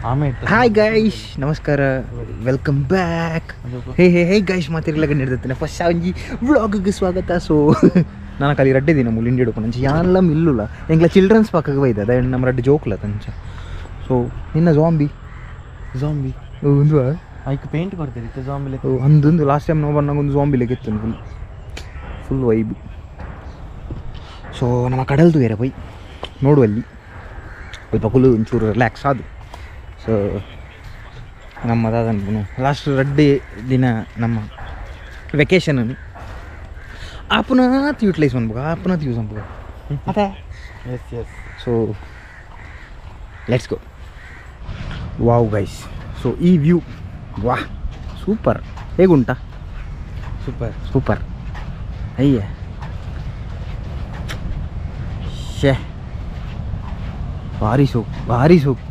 Hi guys ನಮಸ್ಕಾರ welcome back hey guys ಮಾತಿರ್ಲಾಗ ನಡೆದತ್ತನೆ ಫಸ್ಟ್ ಒಂಜಿ ವ್ಲಾಗ್ಗೆ ಸ್ವಾಗತ. ಸೊ ನಾನು ಕಲಿ ರಡ್ಡೆ ದಿನ ಮುಲ್ ಇಂಡಿ ಹಿಡ್ಕೊಂಡು ಅಂಚೆ ಯಾನೆಲ್ಲ ಮಿಲ್ಲುಲ್ಲ ಎಂಗ್ಲ ಚಿಲ್ಡ್ರನ್ಸ್ ಪಕ್ಕಕ್ಕೆ ಬೈದ ಅದ ನಮ್ಮ ರಡ್ಡೆ ಜೋಕ್ಲ ತಂಚ. ಸೊ ನಿನ್ನ ಜಾಂಬಿ ಒಂದು ಐಕ್ ಪೇಂಟ್ ಕೊಡ್ತೀರಿ ಜಾಂಬಿಲೆ ಒಂದೊಂದು ಲಾಸ್ಟ್ ಟೈಮ್ ನಾವು ಬಂದಾಗ ಒಂದು ಜಾಂಬಿಲೆಗೆ ಇತ್ತು ಫುಲ್ ವೈಬ್. ಸೊ ನಮ್ಮ ಕಡಲ್ದು ಬೇರೆ ಬೈ ನೋಡುವಲ್ಲಿ ಸ್ವಲ್ಪ ಕುಲು ಒಂಚೂರು ರಿಲ್ಯಾಕ್ಸ್ ಆದು. ಸೊ ನಮ್ಮದಾದನು ಲಾಸ್ಟ್ ರಡ್ಡೆ ದಿನ ನಮ್ಮ ವೆಕೇಷನನ್ನು ಆಪುನಾತ್ ಯೂಟಿಲೈಸ್ ಮಾಡ್ಬೇಕು, ಆಪುನಾತ್ ಯೂಸ್ ಮಾಡ್ಬೇಕು ಅದೇ. Yes yes. So let's go. Wow guys, so ಈ ವ್ಯೂ ವಾಹ್ ಸೂಪರ್. ಹೇಗುಂಟಾ? ಸೂಪರ್ ಅಯ್ಯ ಶೇ ಭಾರಿ ಸೋಕ್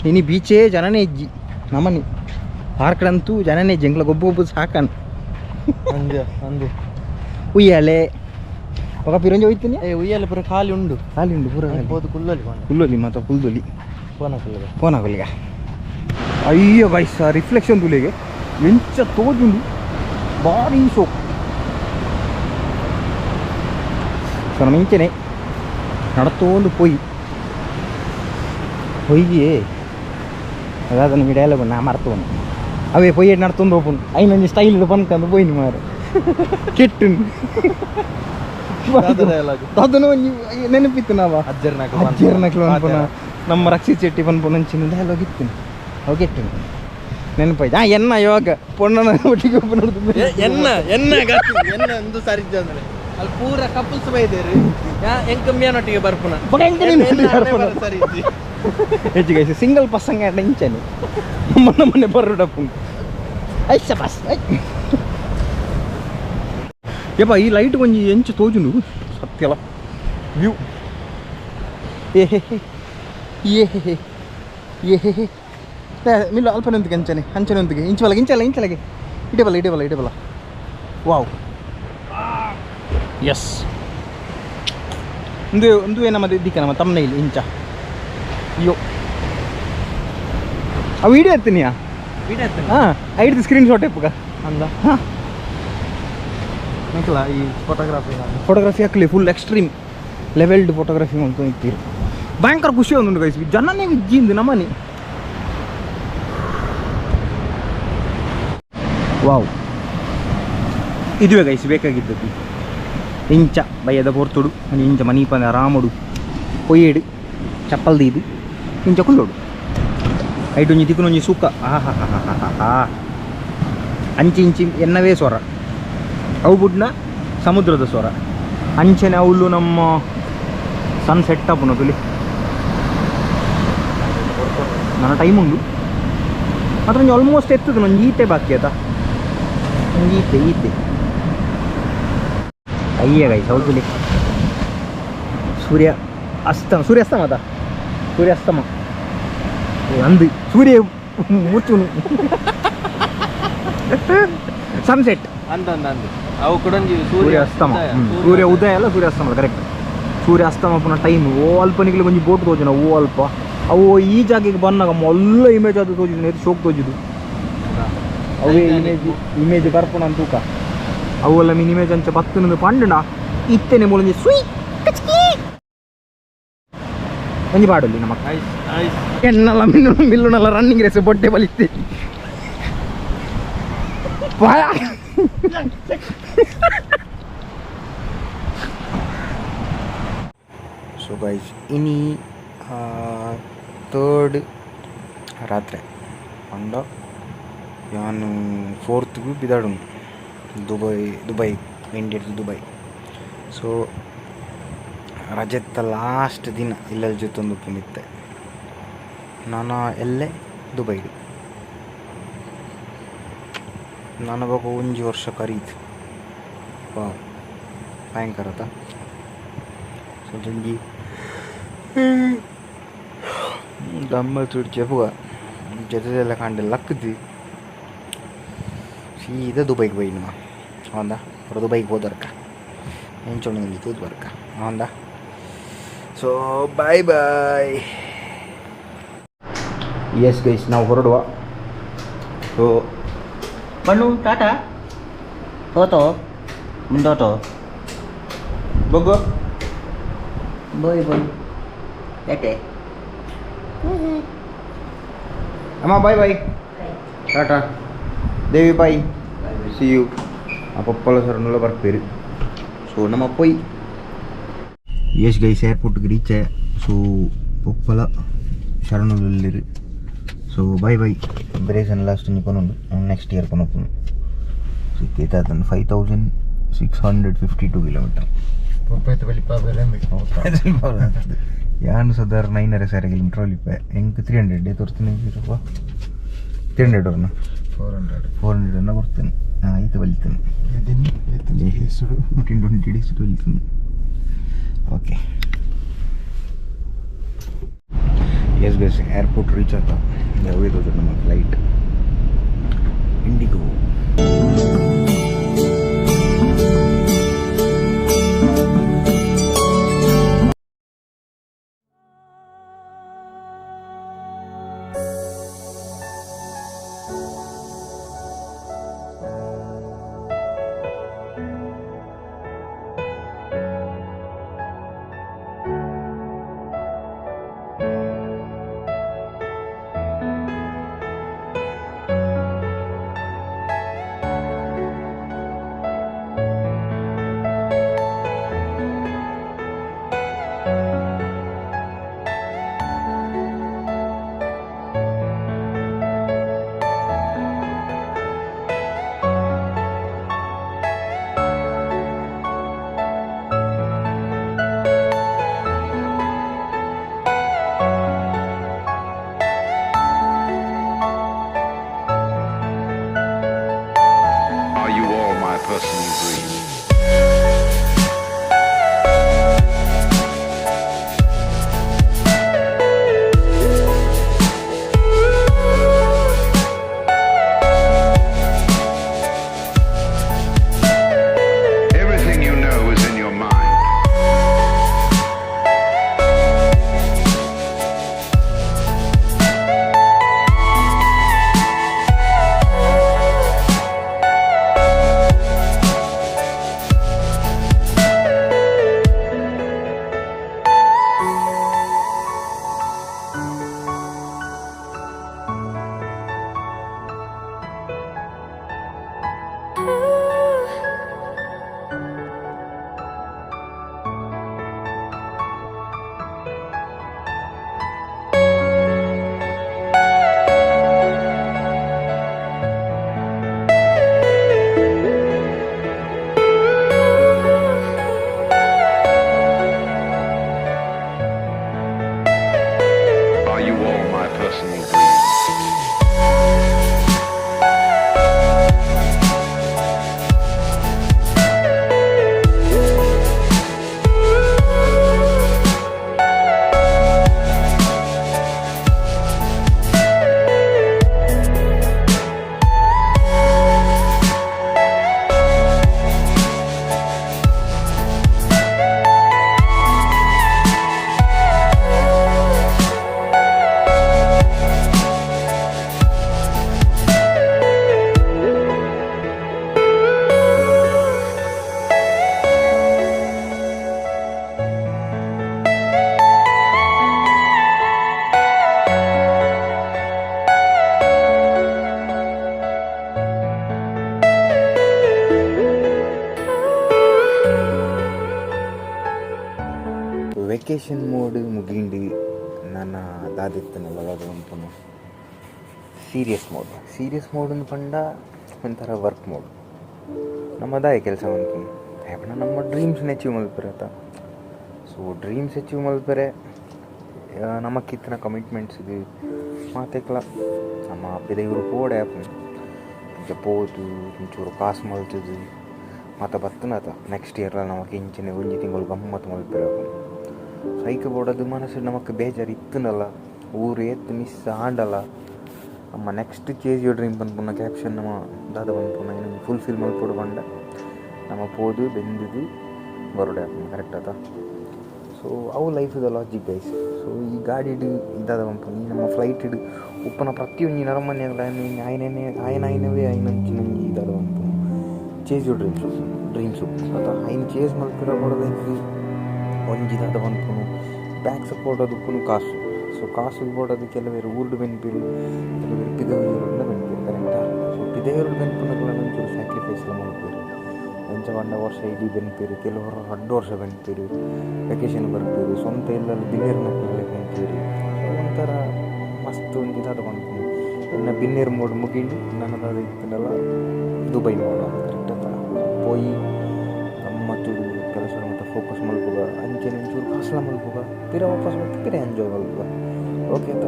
ಇನಿ ಬೀಚೇ ಜನನೇ ಇಜ್ಜಿ ನಮ್ಮನಿ ಪಾರ್ಕ್ಡಂತೂ ಜನನೇ ಇಜ್ಜಿ ಎಂಗ್ಲ ಗೊಬ್ಬೊಬ್ಬ ಸಾಕನ್ ಅಂದು ಉಯ್ಯಾಲೆ ಒಗ ಪಿರಂಜಿ ಹೋಯ್ತೀನಿ. ಉಯ್ಯಾಲೆ ಪೂರ ಖಾಲಿ ಉಂಡು ಪೂರ ಕುಲ್ಲೊಲಿ ಮತ್ತು ಕುಲ್ದೊಲಿ ಫೋನ್ ಆಗಲಿಗ. ಅಯ್ಯೋ ಗೈಸ್ ರಿಫ್ಲೆಕ್ಷನ್ ತುಲಿಗೆ ಎಂಚ ತೋಜುಂಡು ಭಾರಿ ಸೋಕ್. ಸೊ ನಮ್ಮ ಇಂಚೆನೆ ನಡತೋಂದು ಪೊಯ್ಗಿ ಅದಾದನ್ನು ಮಿಡಿಯಲ್ಲ ನಾ ಮರ್ತವನು ಅವೇ ಪೊಯ್ಯ ನಡ್ತೊಂದು ಹೋಪನು ಐನೊಂದು ಸ್ಟೈಲ್ ಪನ್ಕಂದು ಪೋಯ್ನಿ ಮಾರು ಕೆಟ್ಟು ಅದನ್ನು ನೆನಪಿತ್ತು ನಾವ ಅಜ್ಜರ್ನಕ್ಲು ಅನ್ಪನ ನಮ್ಮ ರಕ್ಷಿತ್ ಶೆಟ್ಟಿ ಪನ್ಪು ನಂಚಿನ ಡೈಲಾಗ್ ಇತ್ತು ಅವು ಕೆಟ್ಟು ನೆನಪಾಯ್ತು. ಎನ್ನ ಇವಾಗ ಪೊಣ್ಣನ ಒಟ್ಟಿಗೆ ಒಬ್ಬ ನೋಡ್ದು ಎನ್ನ ಒಂದು ಸಾರಿ ಅಂದ್ರೆ ಅಲ್ಲಿ ಪೂರ ಕಪಲ್ಸ್ ಬೈದೇರು ಎಂಕಮ್ಮಿಯನೊಟ್ಟಿಗೆ ಬರ್ಪುನ ಸರಿ ಹೆಚ್ಚಿಗೆ ಸಿಂಗಲ್ ಪಸಂಗ ಇಂಚನೆ ಮೊನ್ನೆ ಬರೋಡಪ್ಪು ಐಸ ಬಸ್ ಯಪ್ಪ ಈ ಲೈಟ್ ಕೊಂಚ ಎಂಚು ತೋಜುಂಡು ಸತ್ಯಲ ವ್ಯೂ ಏಹೇ ಮಿಲ್ಲ ಅಲ್ಪನೊಂದಿಗೆ ಅಂಚನೊಂದಿಗೆ ಇಂಚಲಗೆ ಇಡಬಲ್ಲ ವಾವ್ ಎಸ್ ಒಂದು ನಮ್ಮ ದಿಕ್ಕ ನಮ್ಮ ತಮ್ಮನೇ ಇಲ್ಲಿ ಇಂಚ ಅಯ್ಯೋ ಆ ವೀಡಿಯೋ ಎತ್ತೀನಿಯಾ ಹಾಂ ಐದು ಸ್ಕ್ರೀನ್ ಶಾಟ್ ಎಪ್ಪುಗ ಅಂದ ಹಾಂ ಈ photography ಹಾಕಲಿ full extreme levelled photography ಮಾಡ್ಕೊಂಡು ಇರ್ತೀರಿ. ಭಯಂಕರ ಖುಷಿ ಒಂದುಂಟು ಗೈಸ್ ಜನನೇ ವಿಜ್ಜಿಂದು ನಮ್ಮನೆ. ವಾವ್ ಇದುವೇ ಗೈಸ್ ಬೇಕಾಗಿದ್ದದ್ದು ಇಂಚ ಬಯ್ಯದ ಪೊರ್ತುಡು ಇಂಚ ಮನಿ ಪಂದ ರಾಮಡು ಪೊಯ್ಯೇಡು ಚಪ್ಪಲ್ದು ಇದು ಇಂಚ ಕುಲ್ಲೋಡು ಐಟೊಂಜಿ ತಿಕ್ಕನೊಂಜಿ ಸುಕ್ಕ ಆಹಾ ಇಂಚಿ ಎನ್ನವೇ ಸ್ವರ ಅವು ಬುಡ್ನ ಸಮುದ್ರದ ಸ್ವರ ಅಂಚನೆ ಅವಳು ನಮ್ಮ ಸನ್ಸೆಟ್ ಅಪ್ಪನ ತುಲಿ ನನ್ನ ಟೈಮ್ ಉಂಡು ಮಾತ್ರ ಒಂಜಿ ಆಲ್ಮೋಸ್ಟ್ ಎತ್ತದು ನಂಗೆ ಈತೆ ಬಾಕಿ ಆಯ್ತಾ ಈತೆ ಅಯ್ಯ ಗೈ ಸೌತುಲಿ ಸೂರ್ಯಾಸ್ತಮ ಅಂದು ಸೂರ್ಯ ಮುಚ್ಚುನು ಸನ್ಸೆಟ್ ಅವು ಕೂಡ ಸೂರ್ಯಾಸ್ತಮ ಸೂರ್ಯ ಉದಯ ಅಲ್ಲ ಸೂರ್ಯಾಸ್ತಮ ಕರೆಕ್ಟ್. ಸೂರ್ಯಾಸ್ತಮ ಪುನಃ ಟೈಮ್ ಓ ಅಲ್ಪನಿಗೆ ಒಂಜಿ ಬೋಟ್ ತೋಜನ ಓ ಅಲ್ಪ ಅವು ಈ ಜಾಗಕ್ಕೆ ಬಂದಾಗ ಮೊಲ್ಲ ಇಮೇಜ್ ಅದು ತೋಜಿದ್ದು ನೆತ್ತು ಶೋಕ್ ತೋಜಿದ್ದು ಅವೇ ಇಮೇಜ್ ಬರ್ಪುಣ ಅಂತೂಕ ಅವೆಲ್ಲ ಮೀನ್ ಇಮೇಜ್ ಅಂಚ ಬತ್ತನದು ಪಂಡಣ ಇತ್ತೇನೆ ಮೂಲಂಜಿ ಸುಯ್ ಒಂಜಿ ಪಾಡಲ್ಲಿ ನಮ್ಮ ಎನ್ನಲ್ಲ ಮಿಲ್ಲುನಲ್ಲ ರನ್ನಿಂಗ್ ರೇಸ್ ಬೊಟ್ಟೆ ಬಲಿತ್ತೆ ಸೊ ಗೈಸ್ ಇನಿ ಥರ್ಡ್ ರಾತ್ರಿ ಪಂಡ ಯಾನು ಫೋರ್ತ್ಗೂ ಬಿದಾಡು Dubai India to Dubai. So ರಜೆತ್ತ ಲಾಸ್ಟ್ ದಿನ ಇಲ್ಲೆಲ್ಲ ಜೊತ್ತೊಂದು ಪುನಿತ್ತೆ ನಾನು ಎಲ್ಲೇ ದುಬೈಡು ನಾನು ಅವಾಗ ಒಂಜಿ ವರ್ಷ ಕರೀತು ಭಯಂಕರತ. ಸೊ ಜಂಗಿ ಗಮ್ಮತ್ತು ಚೆಪ್ಪುಗ ಜೊತೆದೆಲ್ಲ ಕಂಡೆಲ್ಲ ಲಕ್ಕದು ಸೀದಾ ದುಬೈಗೆ ಹೋಗಿ ನಮ್ಮ ಹೌದಾ ದುಬೈಗೆ ಹೋದರ್ಕ ಹೆಂಚೊಂದು ತೂದು ಬರ್ಕ ಹೌದಾ. ಸೊ ಬಾಯ್ ಬಾಯ್. ಎಸ್ ಗೈಸ್ ನಾವು ಹೊರಡುವ. ಸೊ ಬಣ್ಣು ಟಾಟಾ ಹೋತೋ ಮುಂದೋಟೋ ಬಗ್ಗು ಬೋಯ್ ಬೋಯ್ ಯಾಕೆ ಅಮ್ಮ ಬಾಯ್ ಬಾಯ್ ಟಾಟಾ ದೇವಿ ಬಾಯ್ ಸಿ ಯು. ಆ ಪಪ್ಪಲ ಸರನ್ನೆಲ್ಲ ಬರ್ತೀರಿ. ಸೊ ನಮ್ಮ ಪೊಯ್ ಎಸ್ ಗೈಸ್ ಏರ್ಪೋರ್ಟ್ಗೆ ರೀಚ್. ಸೊ ಪಪ್ಪಲ ಶರಣುಲ್ಲಿರಿ. ಸೊ ಬಾಯ್ ಬಾಯ್ ಬ್ರೇಸನ್ ಲಾಸ್ಟ್ ಕೊನುಂಡು ನೆಕ್ಸ್ಟ್ ಇಯರ್ ಕೊನೊಪ್ಪುನು. ಸೊ ಕೇತಾತನ್ 5652 ಕಿಲೋಮೀಟರ್. ಯಾನು ಸದಾರ್ 9.5 ಕಿಲೋಮೀಟರ್ ಒಲಿಪೆ ಹೆಂಗೆ 300 ತೋರಿಸ್ತೀನಿ 300 ಅವ್ರನ್ನ 400 ಕೊಡ್ತೇನೆ. ನಾನು 5 ಬಲಿತೇನೆ 15-20 ಡೇಸ್ ಬಲಿತೇನೆ. Okay yes guys airport reach ಆಯ್ತಾ. ಯಾವುದು ನಮ್ಮ ಫ್ಲೈಟ್ ಇಂಡಿಗೋ. ವೆಕೇಷನ್ ಮೋಡ್ ಮುಗಿಂಡು ನನ್ನ ದಾದಿತ್ತನಲ್ಲ ಅದು ಅಂಪನು ಸೀರಿಯಸ್ ಮೋಡ್ ಪಂಡ ಒಂಥರ ವರ್ಕ್ ಮೋಡ್ ನಮ್ಮದಾಯ ಕೆಲಸ ಅನ್ಪನು ಯಾಕಂದ್ರೆ ನಮ್ಮ ಡ್ರೀಮ್ಸ್ನ ಅಚೀವ್ ಮಲ್ಪರೆ ಆತ. ಸೊ ಡ್ರೀಮ್ಸ್ ಅಚೀವ್ ಮಲ್ಪರೆ ನಮಕ್ಕಿತ್ತಿನ ಕಮಿಟ್ಮೆಂಟ್ಸ್ ಇದು ಮಾತೆಕ್ಲ ನಮ್ಮ ಅಪ್ಪಿದ ಇವರು ಪೋಡೆ ಆಪನು ಪೋದು ಒಂಚೂರು ಕಾಸು ಮಲ್ತದು ಮತ್ತು ಬತ್ತನಾತ ನೆಕ್ಸ್ಟ್ ಇಯರ್ಲ ನಮಗೆ ಇಂಚಿನ ಒಂಜಿ ತಿಂಗಳು ಗಮ್ಮತ್ತು ಮಲ್ಪರೆ ಆಪನು. ಸೈಕ್ ಬೋಡದು ಮನಸ್ಸು ನಮಗೆ ಬೇಜಾರು ಇತ್ತನಲ್ಲ ಊರು ಎತ್ತು ಮಿಸ್ ಆಂಡಲ್ಲ ನಮ್ಮ ನೆಕ್ಸ್ಟ್ ಚೇಸ್ ಯೋ ಡ್ರೀಮ್ ಬಂದ್ಪುನ ಕ್ಯಾಪ್ಷನ್ ನಮ್ಮ ದಾದ ಬಂದ್ಪುನ ಏನು ಫುಲ್ಫಿಲ್ ಮಲ್ಪೊಡು ಬಂಡ ನಮ್ಮ ಪೋದು ಬೆಂದಿದ್ದು ಬರೋಡೆ ಆಪನು ಕರೆಕ್ಟ್ ಆತ. ಸೊ ಅವು ಲೈಫ್ ಲಾಜಿಕ್ ಗೈಸ್. ಸೊ ಈ ಗಾಡಿ ಇದಾದ ಬಂಪುನ ಈ ನಮ್ಮ ಫ್ಲೈಟ್ ಉಪ್ಪನ ಪ್ರತಿಯೊಂದು ನರಮನೆಗಳ ಆಯ್ನವೇ ಐನಂಚಿನಂಜಿ ಇದರ ಒಂದು ಚೇಜು ಡ್ರೀಮ್ಸು ಅಥವಾ ಐನು ಚೇಸ್ ಮಲ್ಪಿರ ಕೊಡೋದಕ್ಕೆ ಒಂಜಿದಾದ ಅನ್ಪುನು ಬ್ಯಾಕ್ ಸಪೋರ್ಟ್ ಅದಕ್ಕೂ ಕಾಸು ಸೊ ಕಾಸು ಕೊಡೋದು ಕೆಲವರು ಊರ್ಡು ಬೆನ್ಪಿರು ಕೆಲವರು ಪಿದೆಯೂರಿಂದ ಬೆನ್ಪಿರು ಕರೆಕ್ಟಾ ಸೊ ಪಿದೆಯೂರು ಬೆನ್ಪುನಗಳನ್ನು ಒಂಚೂರು ಸ್ಯಾಕ್ರಿಫೈಸ್ ಎಲ್ಲ ಮಾಡ್ತೀರು ಎಂಚ 1 ವರ್ಷ ಇಡೀ ಬೆನ್ಪಿರು ಕೆಲವರು 2 ವರ್ಷ ಬೆನ್ಪಿರು ವೆಕೇಶನ್ ಬರ್ತೀರಿ ಸ್ವಂತ ಎಲ್ಲರೂ ಬಿನ್ನೇರು ಮಕ್ಕಳಲ್ಲಿ ಬೆನ್ಪಿರು ಒಂಥರ ಮಸ್ತ್ ಒಂದಿದಾದ ಅನ್ಪುನು ಇನ್ನು ಬಿನ್ನೇರು ಮೋಡ್ ಮುಗಿಂಡು ನನ್ನದಾದ ಇದನ್ನೆಲ್ಲ ದುಬೈ ಮೋಡ ಕರೆಕ್ಟ್ ಅಂತ ಪೋಯಿ ಗಮ್ಮತ್ತೂರು ಕೆಲಸ ಮತ್ತು ಫೋಕಸ್ ಮಲ್ಪುಗ ಅಂಚೆನೆ ಒಂಚೂರು ಕಾಸಲ ಮಲ್ಪುಗ ಪಿರ ವಾಪಸ್ ಮತ್ತೆ ಪಿರ ಎಂಜಾಯ್ ಮಲ್ಪುಗ ಓಕೆ ಅಂತ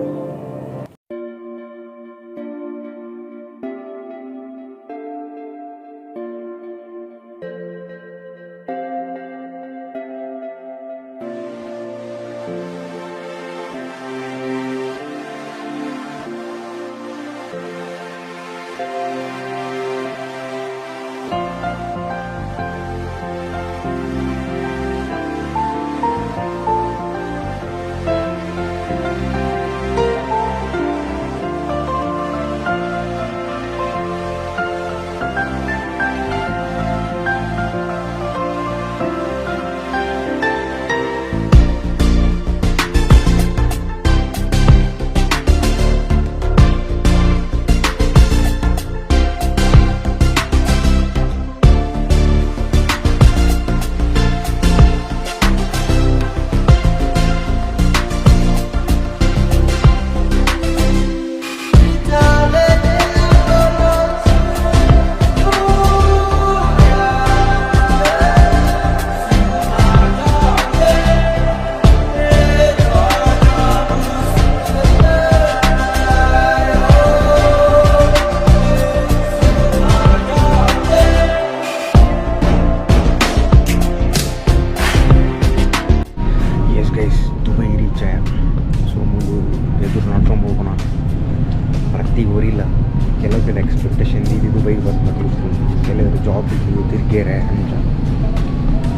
ಪ್ರತಿ ಊರಿಲ್ಲ ಕೆಲವು ಎಕ್ಸ್ಪೆಕ್ಟೇಷನ್ ಇದು ದುಬೈಗೆ ಬರ್ತಾರೆ ಕೆಲವರು ಜಾಬ್ ಇದ್ದು ತಿರ್ಗೇರೆ ಅಂತ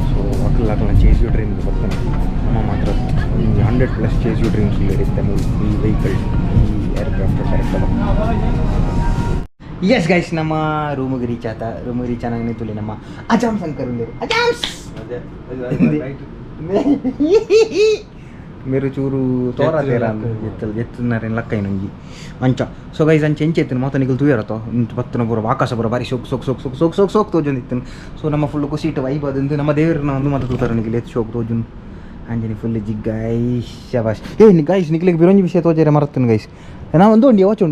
ಸೊ ಅಕ್ಕಲ್ಲ ಚೇಸ್ ಡ್ರೀಮ್ ಬರ್ತಾನೆ ನಮ್ಮ ಮಾತ್ರ ಒಂದು 100+ ಚೇಸ್ ಡ್ರೀಮ್ಸ್ ಇರುತ್ತೆ ಈ ವೆಹಿಕಲ್ ಈ ಏರ್ಕ್ರಾಫ್ಟ್ ಕರೆಕ್ಟ್ ಎಸ್ ಗೈಸ್ ನಮ್ಮ ರೂಮಿಗೆ ರೀಚ್ ಆನಾಗ ತುಳಿ ನಮ್ಮ ಅಜಾಮ್ ಶಂಕರ್ ಅಜಾಮ್ಸ್ మీరు చూరు తోరా తేరా ఎత్తున్నారు లక్కై నుంచి మంచా సో గైస్ అంచె ఎంచెత్తును మొత్తం నీకు తూయరతో ఇంత ಪತ್ತನ ಪೂರ ವಾಕಾಸ ಪೂರ ಬಾರಿ ಸೋಕ್ ತೋಜುಂದು ಇತ್ತು ಸೊ ನಮ್ಮ ಫುಲ್ ಕುಸಿಟ್ಟು ವೈಬ್ ಅದಂದು ನಮ್ಮ ದೇವ್ರನ್ನ ಒಂದು ಮಾತು ತೂತಾರೆ ನಿಖಿಲ್ ಎತ್ತು ಶೋಕ್ ತೋಜುನ್ ಅಂಜನಿ ಫುಲ್ ಜಿಗ್ಗಾಯ್ ಶಬಾಷ್ ಗೈಸ್ ನಿಖಿಲಿಗೆ ಬಿರೊಂಜಿ ವಿಷಯ ತೋಜಾರೆ ಮರತ್ತನು ಗೈಸ್ ನಾ ಒಂದು ವಾಚ್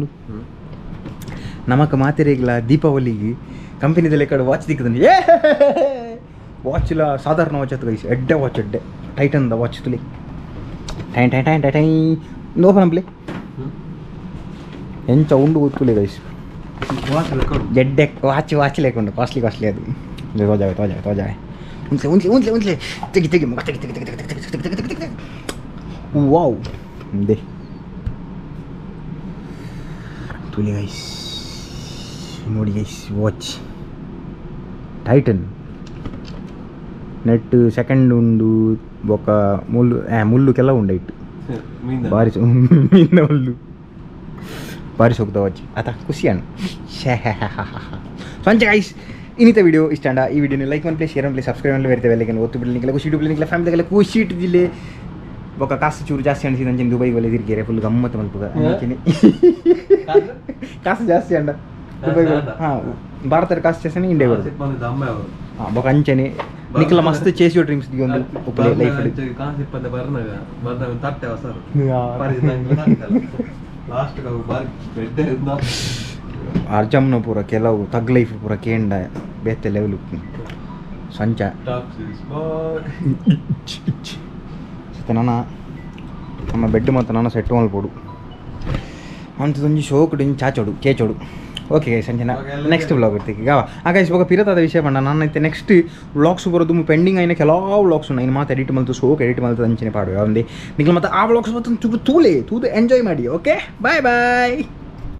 ನಮಕ್ ಮಾತಿರೇಗಿಲ್ಲ ದೀಪಾವಳಿಗೆ ಕಂಪನಿದಲ್ಲಿ ಕಡೆ ವಾಚ್ ದಿಕ್ಕದನು ವಾಚ್ಲ ಸಾಧಾರಣ ವಾಚ್ ಆಯ್ತು ಗೈಸ್ ಎಡ್ಡೆ ವಾಚ್ ಟೈಟನ್ದ ವಾಚ್ ತುಲಿ ಟೈನ್ ಟೈನ್ ಟೈನ್ ಟೈನ್ ಓಪನ್ ಪ್ಲೇ ಎಂಚ ಉಂಡು ಗೊತ್ತುಲೆ ಗೈಸ್ ಎಡ್ಡೆ ವಾಚ್ ಲೇಕೊಂಡು ಕಾಸ್ಟ್ಲಿ ಅದು ತೋಜಾವೆ ಉಂಚ್ಲೆ ತೆಗಿ ಮಗ ತೆಗಿ ವಾವ್ ದೇ ತುಲಿ ಗೈಸ್ ನೋಡಿ guys watch tighten net second ಉಂಡು ಬೊಕ್ಕ ಮುಳ್ಳು ಕೆಲ ಉಂಡೆ ಇಟ್ಟು ಬಾರಿ ಮೀನ ಮುಳ್ಳು ಬಾರಿ ಸೊಗ್ದ ವಾಚ್ ಆತ ಖುಷಿ ಅಣ್ಣ ಸಂಚೆ ಗೈಸ್ ಇನ್ನಿತ ವಿಡಿಯೋ ಇಷ್ಟ ಅಂಡ ಈ ವಿಡಿಯೋನ ಲೈಕ್ ಮಾಡಿ ಶೇರ್ ಮಾಡಿ ಸಬ್ಸ್ಕ್ರೈಬ್ ಮಾಡಿ ಬೇರೆ ಬೆಲೆಗೆ ಒತ್ತು ಬಿಡ್ಲಿಕ್ಕಿಲ್ಲ ಖುಷಿ ಬಿಡ್ಲಿಕ್ಕಿಲ್ಲ ಫ್ಯಾಮಿಲಿಗೆಲ್ಲ ಖುಷಿ ಇಟ್ಟಿದ್ದಿಲ್ಲ ಬೊಕ್ಕ ಕಾಸು ಚೂರು ಜಾಸ್ತಿ ಅನಿಸಿದ ಅಂಚೆ ದುಬೈಗೆ ಒಲೆ ತಿರ್ಗೇರೆ ಫುಲ್ ಗಮ್ಮತ್ತು ಮಲ್ಪುಗ ಕಾಸು ಜಾಸ್ತಿ ಅಂಡ ದುಬೈ ಹಾಂ ಭಾರತದ ಕಾಸು ಜಾಸ್ತಿ ಇಂಡಿಯಾ ಬರೋದು ಹಾಂ ಬೊಕ್ಕ ಅಂಚೆನೆ ನಿಖಿಲ ಮಸ್ತ್ ಚೇಸ್ ಯೋ ಡ್ರೀಮ್ಸ್ ಒಂದು ಉಪ್ಪಲೆ ಲೈಫ್ ಅರ್ಜಮ್ನ ಪೂರ ಕೆಲವು ತಗ್ ಲೈಫ್ ಪೂರ ಕೇಂಡ ಬೇತೆ ಲೆವೆಲ್ ಸಂಚ ನಮ್ಮ ಬೆಡ್ ಮತ್ತು ನಾನು ಸೆಟ್ ಮಲ್ಪೋಡು ಅಂಥದ್ದೊಂದು ಶೋಕುಡು ಚಾಚೋಡು ಕೇಚೋಡು ಓಕೆ ಗೈಸ್ ಸಂಜೆ ನೆಕ್ಸ್ಟ್ ವ್ಲಾಗ್ ಇರ್ತೀವಿ ಈಗ ಗೈಸ್ ಇವಾಗ ಪಿರತಾದ ವಿಷಯ ಪಂಡ ನಾನೈತೆ ನೆಕ್ಸ್ಟ್ ವ್ಲಾಗ್ಸ್ ಬರೋದು ಪೆಂಡಿಂಗ್ అయిన ಕೆಲವು ವ್ಲಾಗ್ಸ್ ఉన్నాయి ಇನ್ನು ಮಾತು ಎಡಿಟ್ ಮಲ್ತು ಶೋಕ್ ಎಡಿಟ್ ಮಲ್ತು ಅಂಚನೆ ಪಾಡುವ ಒಂದೇ ನಿಖಿಲ್ ಮತ್ತೆ ಆ ವ್ಲಾಗ್ಸ್ ಮತ್ತು ತೂಲೆ ಎಂಜಾಯ್ ಮಾಡಿ ಓಕೆ ಬಾಯ್